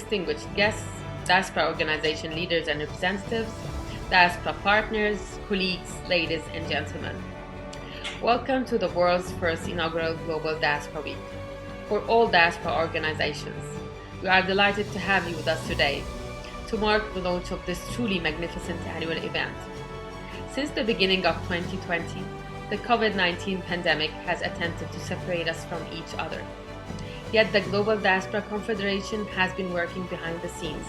distinguished guests, Diaspora Organization leaders and representatives, Diaspora partners, colleagues, ladies and gentlemen. Welcome to the world's first inaugural Global Diaspora Week for all Diaspora organizations. We are delighted to have you with us today to mark the launch of this truly magnificent annual event. Since the beginning of 2020, the COVID-19 pandemic has attempted to separate us from each other. Yet the Global Diaspora Confederation has been working behind the scenes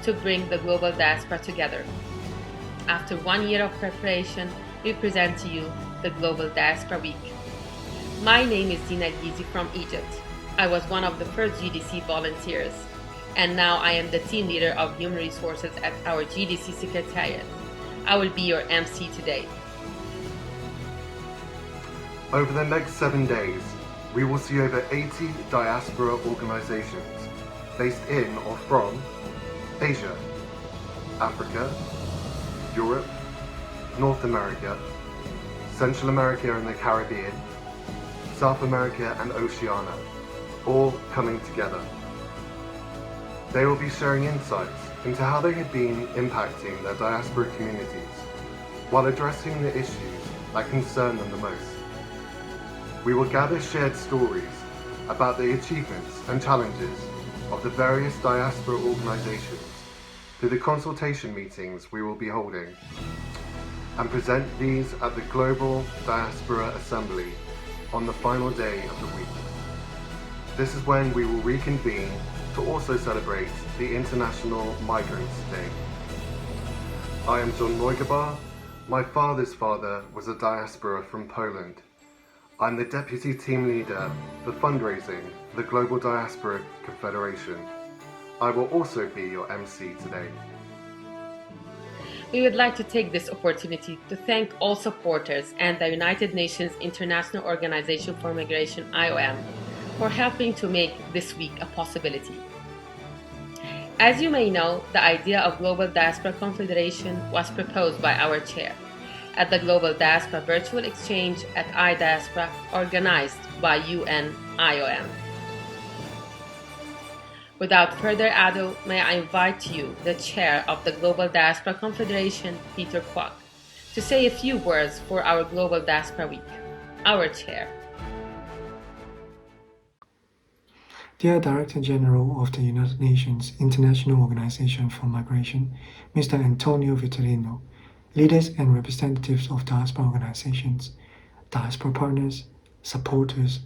to bring the global diaspora together. After 1 year of preparation, we present to you the Global Diaspora Week. My name is Dina Gizi from Egypt. I was one of the first GDC volunteers, and now I am the team leader of Human Resources at our GDC Secretariat. I will be your MC today. Over the next 7 days, we will see over 80 diaspora organizations based in or from Asia, Africa, Europe, North America, Central America and the Caribbean, South America and Oceania, all coming together. They will be sharing insights into how they have been impacting their diaspora communities while addressing the issues that concern them the most. We will gather shared stories about the achievements and challenges of the various diaspora organizations through the consultation meetings we will be holding, and present these at the Global Diaspora Assembly on the final day of the week. This is when we will reconvene to also celebrate the International Migrants Day. I am John Neugebauer. My father's father was a diaspora from Poland. I'm the Deputy Team Leader for Fundraising for the Global Diaspora Confederation. I will also be your MC today. We would like to take this opportunity to thank all supporters and the United Nations International Organization for Migration, IOM, for helping to make this week a possibility. As you may know, the idea of Global Diaspora Confederation was proposed by our chair at the Global Diaspora Virtual Exchange at iDiaspora, organized by UN IOM. Without further ado, may I invite you, the chair of the Global Diaspora Confederation, Peter Kwok, to say a few words for our Global Diaspora Week. Our chair. Dear Director General of the United Nations International Organization for Migration, Mr. Antonio Vitorino, leaders and representatives of diaspora organizations, diaspora partners, supporters,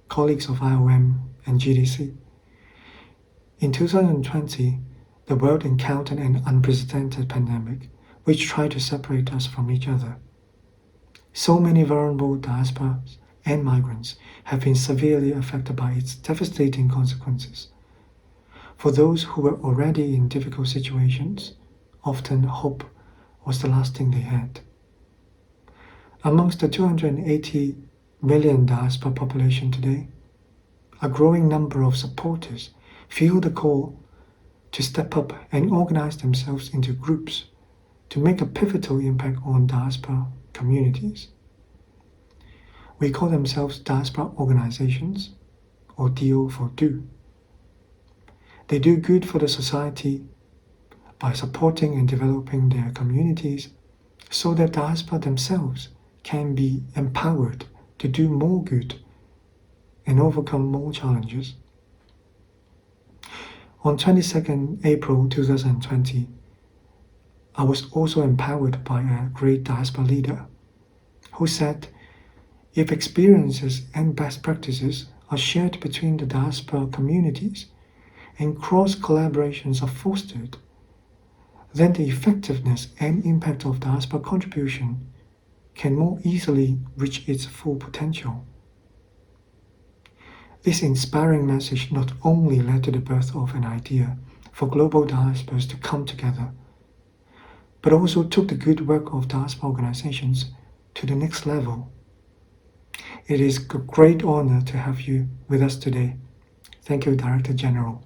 colleagues of IOM and GDC. In 2020, the world encountered an unprecedented pandemic which tried to separate us from each other. So many vulnerable diasporas and migrants have been severely affected by its devastating consequences. For those who were already in difficult situations, often hope was the last thing they had. Amongst the 280 million diaspora population today, a growing number of supporters feel the call to step up and organize themselves into groups to make a pivotal impact on diaspora communities. We call themselves Diaspora Organizations, or DO for Do. They do good for the society by supporting and developing their communities so that diaspora themselves can be empowered to do more good and overcome more challenges. On 22nd April 2020, I was also empowered by a great diaspora leader who said, if experiences and best practices are shared between the diaspora communities and cross-collaborations are fostered, then the effectiveness and impact of diaspora contribution can more easily reach its full potential. This inspiring message not only led to the birth of an idea for global diasporas to come together, but also took the good work of diaspora organizations to the next level. It is a great honor to have you with us today. Thank you, Director General.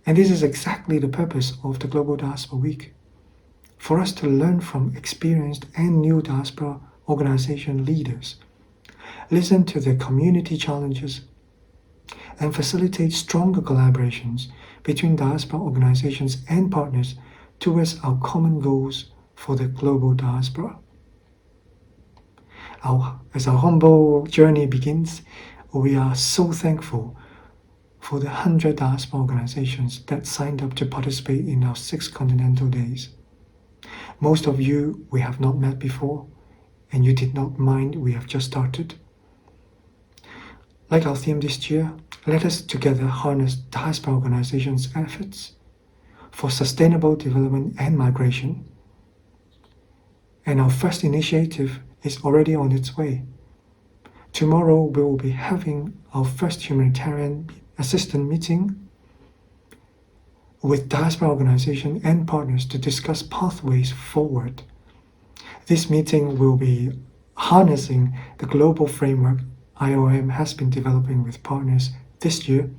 And this is exactly the purpose of the Global Diaspora Week, for us to learn from experienced and new diaspora organization leaders, listen to their community challenges, and facilitate stronger collaborations between diaspora organizations and partners towards our common goals for the global diaspora. As our humble journey begins, we are so thankful for the 100 diaspora organizations that signed up to participate in our 6 continental days. Most of you we have not met before, and you did not mind we have just started. Like our theme this year, let us together harness diaspora organizations' efforts for sustainable development and migration. And our first initiative is already on its way. Tomorrow we will be having our first humanitarian assistance meeting with diaspora organizations and partners to discuss pathways forward. This meeting will be harnessing the global framework IOM has been developing with partners this year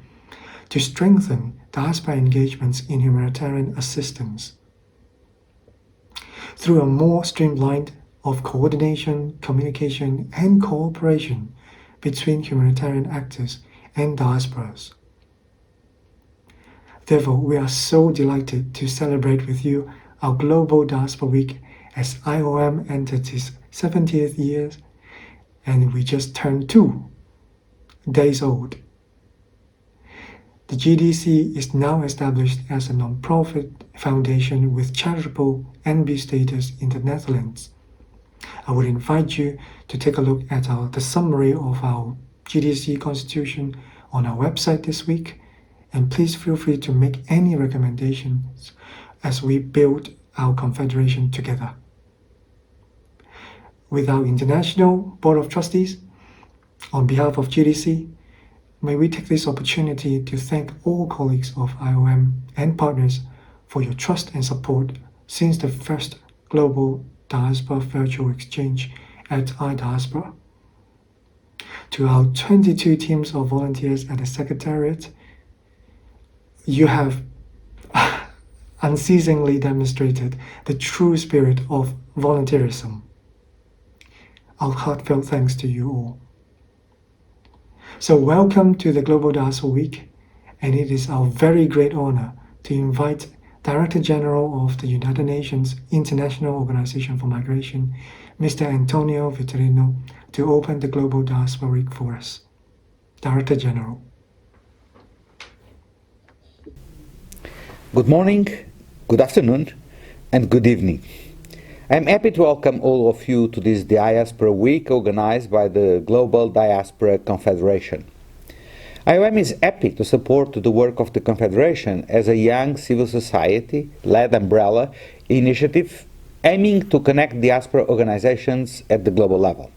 to strengthen diaspora engagements in humanitarian assistance. Through a more streamlined of coordination, communication, and cooperation between humanitarian actors and diasporas. Therefore, we are so delighted to celebrate with you our Global Diaspora Week as IOM entered its 70th year, and we just turned 2 days old. The GDC is now established as a non-profit foundation with charitable NB status in the Netherlands. I would invite you to take a look at the summary of our GDC constitution on our website this week, and please feel free to make any recommendations as we build our confederation together. With our International Board of Trustees, on behalf of GDC, may we take this opportunity to thank all colleagues of IOM and partners for your trust and support since the first Global Diaspora Virtual Exchange at iDiaspora. To our 22 teams of volunteers at the Secretariat, you have unceasingly demonstrated the true spirit of volunteerism. Our heartfelt thanks to you all. So welcome to the Global Diaspora Week, and it is our very great honor to invite Director General of the United Nations International Organization for Migration, Mr. Antonio Vitorino, to open the Global Diaspora Week for us. Director General. Good morning, good afternoon, and good evening. I'm happy to welcome all of you to this Diaspora Week organized by the Global Diaspora Confederation. IOM is happy to support the work of the Confederation as a young civil society-led umbrella initiative aiming to connect diaspora organizations at the global level.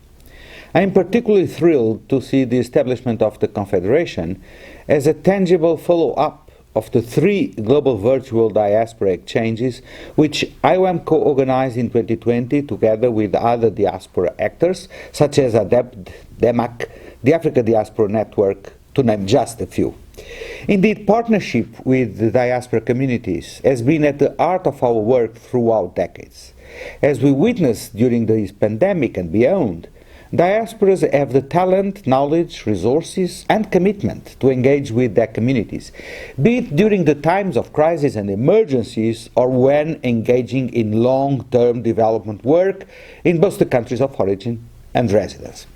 I am particularly thrilled to see the establishment of the Confederation as a tangible follow-up of the 3 global virtual diaspora exchanges which IOM co-organized in 2020 together with other diaspora actors such as ADEP, DEMAC, the Africa Diaspora Network, to name just a few. Indeed, partnership with the diaspora communities has been at the heart of our work throughout decades. As we witnessed during this pandemic and beyond, diasporas have the talent, knowledge, resources, and commitment to engage with their communities, be it during the times of crisis and emergencies or when engaging in long-term development work in both the countries of origin and residence.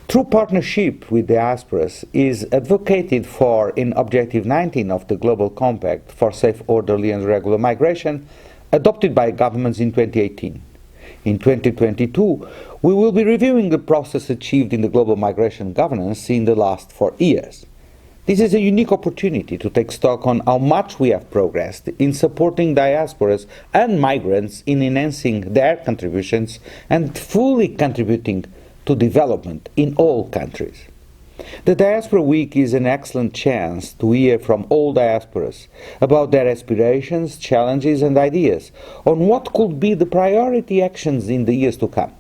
True partnership with diasporas is advocated for in Objective 19 of the Global Compact for Safe, Orderly and Regular Migration, adopted by governments in 2018. In 2022, we will be reviewing the process achieved in the global migration governance in the last 4 years. This is a unique opportunity to take stock on how much we have progressed in supporting diasporas and migrants in enhancing their contributions and fully contributing to development in all countries. The Diaspora Week is an excellent chance to hear from all diasporas about their aspirations, challenges and ideas on what could be the priority actions in the years to come.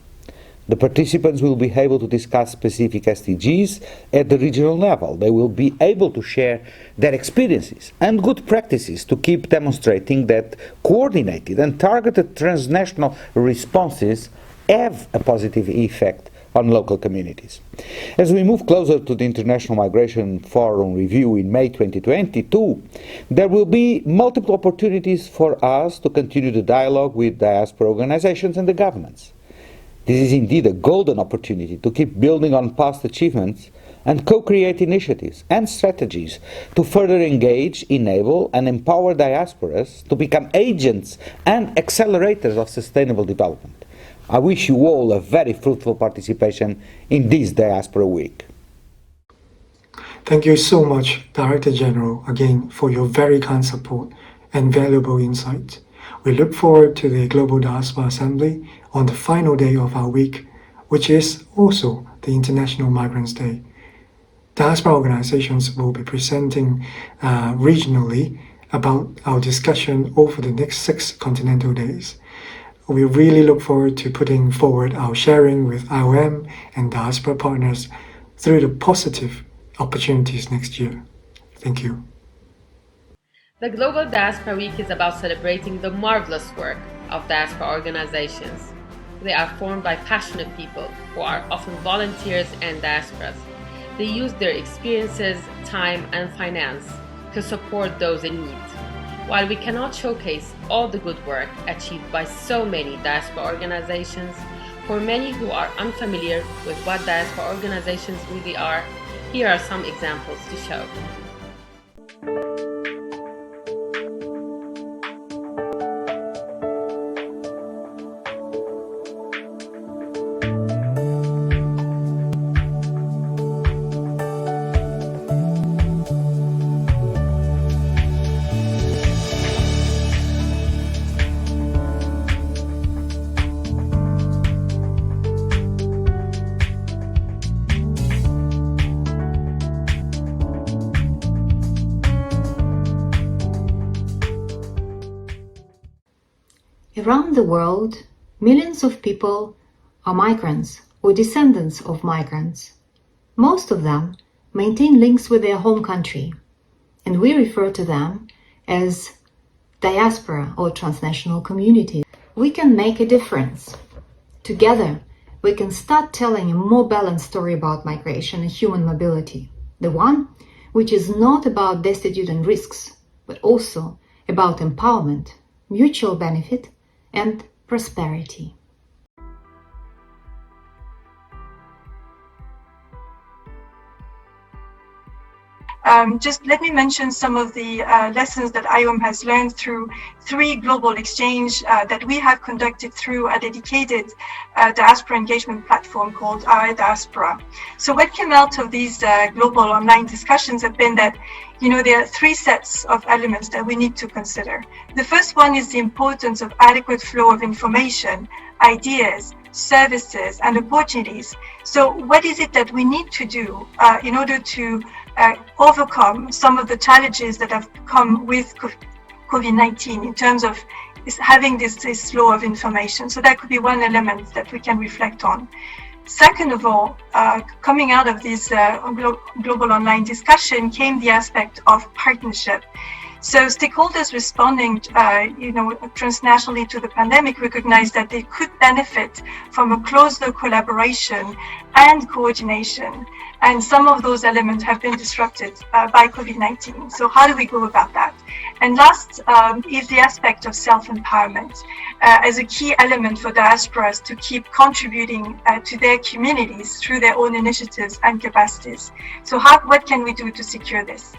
The participants will be able to discuss specific SDGs at the regional level. They will be able to share their experiences and good practices to keep demonstrating that coordinated and targeted transnational responses have a positive effect on local communities. As we move closer to the International Migration Forum review in May 2022, there will be multiple opportunities for us to continue the dialogue with diaspora organizations and the governments. This is indeed a golden opportunity to keep building on past achievements and co-create initiatives and strategies to further engage, enable and empower diasporas to become agents and accelerators of sustainable development. I wish you all a very fruitful participation in this Diaspora Week. Thank you so much, Director General, again for your very kind support and valuable insight. We look forward to the Global Diaspora Assembly on the final day of our week, which is also the International Migrants' Day. Diaspora organizations will be presenting regionally about our discussion over the next 6 continental days. We really look forward to putting forward our sharing with IOM and diaspora partners through the positive opportunities next year. Thank you. The Global Diaspora Week is about celebrating the marvelous work of diaspora organizations. They are formed by passionate people who are often volunteers and diasporas. They use their experiences, time, and finance to support those in need. While we cannot showcase all the good work achieved by so many diaspora organizations, for many who are unfamiliar with what diaspora organizations really are, here are some examples to show. Around the world, millions of people are migrants or descendants of migrants. Most of them maintain links with their home country, and we refer to them as diaspora or transnational communities. We can make a difference. Together, we can start telling a more balanced story about migration and human mobility, the one which is not about destitute and risks, but also about empowerment, mutual benefit, and prosperity. Just let me mention some of the lessons that IOM has learned through 3 global exchange that we have conducted through a dedicated diaspora engagement platform called Our Diaspora. So what came out of these global online discussions have been that, there are 3 sets of elements that we need to consider. The first one is the importance of adequate flow of information, ideas, services, and opportunities. So what is it that we need to do in order to overcome some of the challenges that have come with COVID-19 in terms of having this flow of information? So that could be one element that we can reflect on. Second of all, coming out of this global online discussion came the aspect of partnership. So stakeholders responding, transnationally to the pandemic recognized that they could benefit from a closer collaboration and coordination. And some of those elements have been disrupted by COVID-19. So how do we go about that? And last is the aspect of self-empowerment as a key element for diasporas to keep contributing to their communities through their own initiatives and capacities. So what can we do to secure this?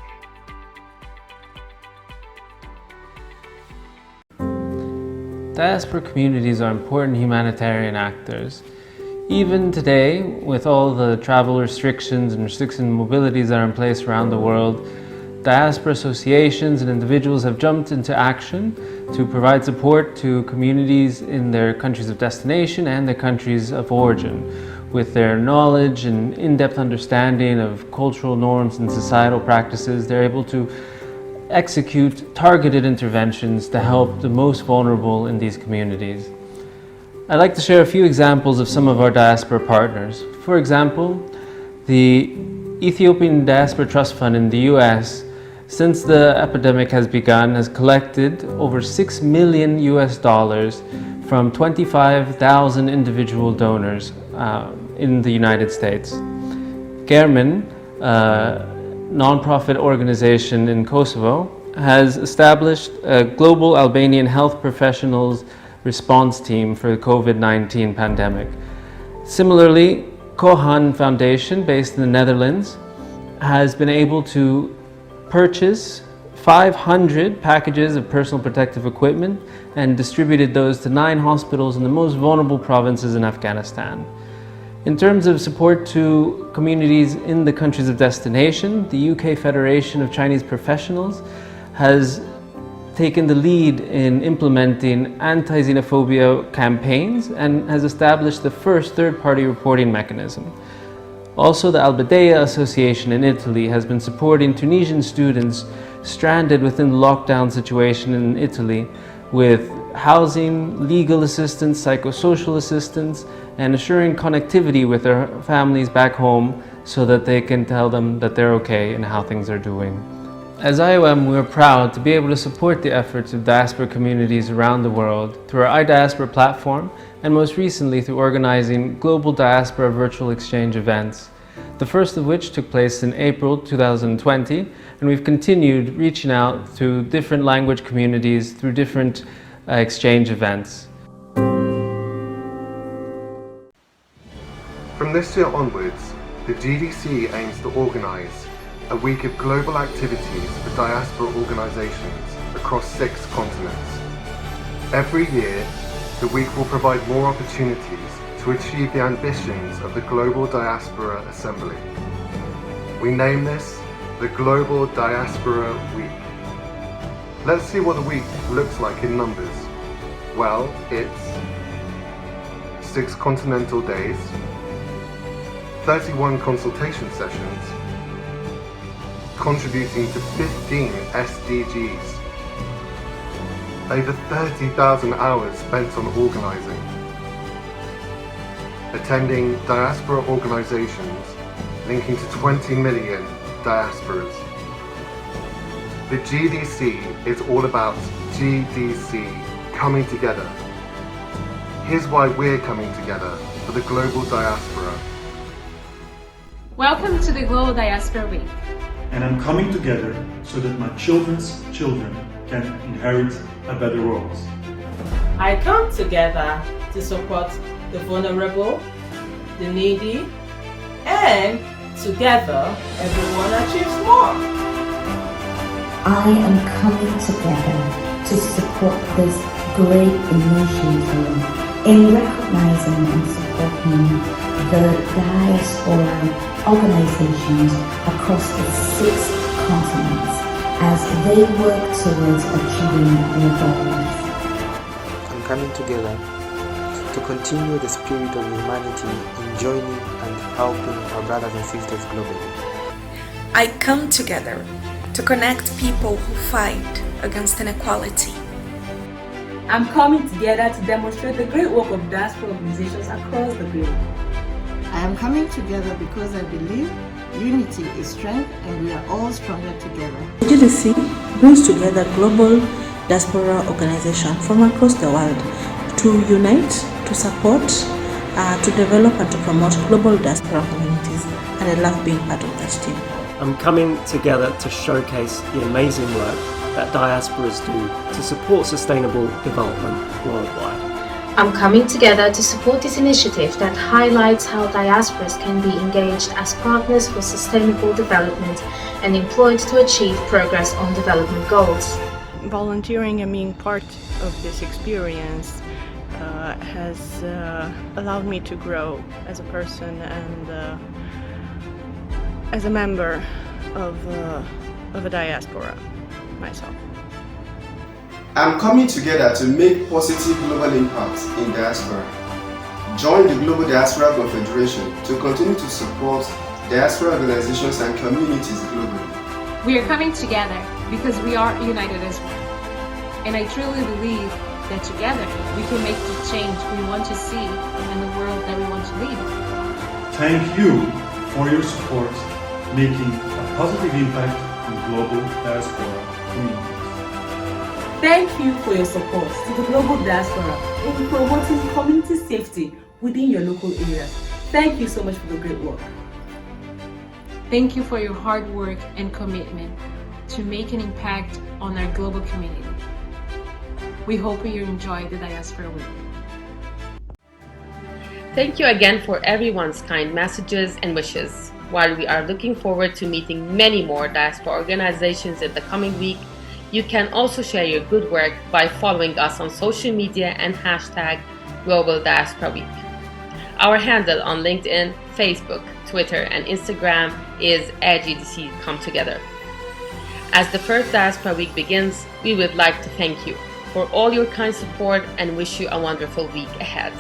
Diaspora communities are important humanitarian actors. Even today, with all the travel restrictions and restricted mobilities that are in place around the world, diaspora associations and individuals have jumped into action to provide support to communities in their countries of destination and their countries of origin. With their knowledge and in-depth understanding of cultural norms and societal practices, they're able to execute targeted interventions to help the most vulnerable in these communities. I'd like to share a few examples of some of our diaspora partners. For example, the Ethiopian Diaspora Trust Fund in the US, since the epidemic has begun, has collected over $6 million from 25,000 individual donors in the United States. German, a non-profit organization in Kosovo, has established a global Albanian health professionals response team for the COVID-19 pandemic. Similarly, Kohan Foundation, based in the Netherlands, has been able to purchase 500 packages of personal protective equipment and distributed those to 9 hospitals in the most vulnerable provinces in Afghanistan. In terms of support to communities in the countries of destination, the UK Federation of Chinese Professionals has taken the lead in implementing anti-xenophobia campaigns and has established the first third-party reporting mechanism. Also, the Albadea Association in Italy has been supporting Tunisian students stranded within the lockdown situation in Italy with housing, legal assistance, psychosocial assistance, and assuring connectivity with their families back home so that they can tell them that they're okay and how things are doing. As IOM, we're proud to be able to support the efforts of diaspora communities around the world through our iDiaspora platform and most recently through organizing Global Diaspora virtual exchange events, the first of which took place in April 2020, and we've continued reaching out to different language communities through different exchange events. From this year onwards, the GDC aims to organise a week of global activities for diaspora organisations across 6 continents. Every year, the week will provide more opportunities to achieve the ambitions of the Global Diaspora Assembly. We name this the Global Diaspora Week. Let's see what the week looks like in numbers. Well, it's 6 continental days, 31 consultation sessions, contributing to 15 SDGs, over 30,000 hours spent on organising, attending diaspora organisations linking to 20 million diasporas. The GDC is all about GDC coming together. Here's why we're coming together for the Global Diaspora. Welcome to the Global Diaspora Week. And I'm coming together so that my children's children can inherit a better world. I come together to support the vulnerable, the needy, and together everyone achieves more. I am coming together to support this great initiative in recognizing and supporting the diaspora organizations across the 6 continents as they work towards achieving their goals. I'm coming together to continue the spirit of humanity in joining and helping our brothers and sisters globally. I come together to connect people who fight against inequality. I'm coming together to demonstrate the great work of diaspora organizations across the globe. I am coming together because I believe unity is strength and we are all stronger together. The GDC brings together global diaspora organizations from across the world to unite, to support, to develop and to promote global diaspora communities, and I love being part of that team. I'm coming together to showcase the amazing work that diasporas do to support sustainable development worldwide. I'm coming together to support this initiative that highlights how diasporas can be engaged as partners for sustainable development and employed to achieve progress on development goals. Volunteering and being part of this experience has allowed me to grow as a person and as a member of a diaspora myself. I'm coming together to make positive global impact in diaspora. Join the Global Diaspora Confederation to continue to support diaspora organizations and communities globally. We are coming together because we are united as one. And I truly believe that together we can make the change we want to see and the world that we want to lead. Thank you for your support, making a positive impact in global diaspora communities. Thank you for your support to the Global Diaspora in promoting community safety within your local areas. Thank you so much for the great work. Thank you for your hard work and commitment to make an impact on our global community. We hope you enjoy the Diaspora Week. Thank you again for everyone's kind messages and wishes. While we are looking forward to meeting many more diaspora organizations in the coming week, you can also share your good work by following us on social media and hashtag Global Diaspora Week. Our handle on LinkedIn, Facebook, Twitter, and Instagram is @GDC Come Together. As the first Diaspora Week begins, we would like to thank you for all your kind support and wish you a wonderful week ahead.